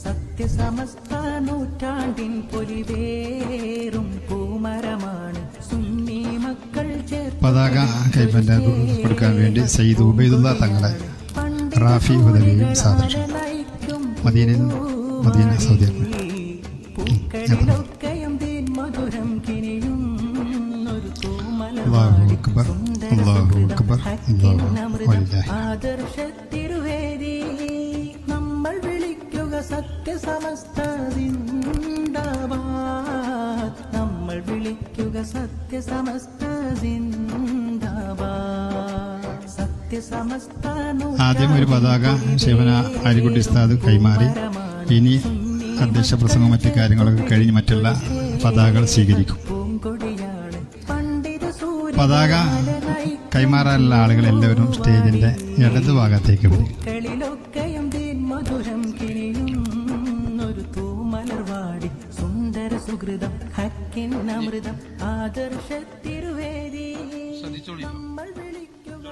സത്യസമസ്ത നൂറ്റാണ്ടിൻ പൊലിവേറും പൂമരമാണ് സുന്നി മക്കൾ പതാക കൈപ്പറ്റാൻ കൊടുക്കാൻ വേണ്ടി സയ്യിദ് ഉബൈദുള്ള തങ്ങളെ റാഫി ഉദവിയും സാദൃശ്യം മദീന സൗദി അല്ലാഹു അക്ബർ അല്ലാഹു അക്ബർ ആദർശത്തിരുവേദി നമ്മൾ വിളിക്കുക സത്യസമസ്ത സിന്ദാബാദ് നമ്മൾ വിളിക്കുക സത്യസമസ്ത സിന്ദാബാദ് സത്യസമസ്ത. ആദ്യം ഒരു പതാക ശിവന അരികുട്ടി ഉസ്താദ് കൈമാറി ഇനി അധ്യക്ഷ പ്രസംഗം മറ്റു കാര്യങ്ങളൊക്കെ കഴിഞ്ഞ് മറ്റുള്ള പതാകകൾ സ്വീകരിക്കും. പതാക കൈമാറാനുള്ള ആളുകൾ എല്ലാവരും സ്റ്റേജിന്റെ ഇടതു ഭാഗത്തേക്ക് വരും. സുന്ദര സുഹൃതം ഹക്കിൻ അമൃതം ആദർശത്തിരുവേദി നമ്മൾ വിളിക്കുക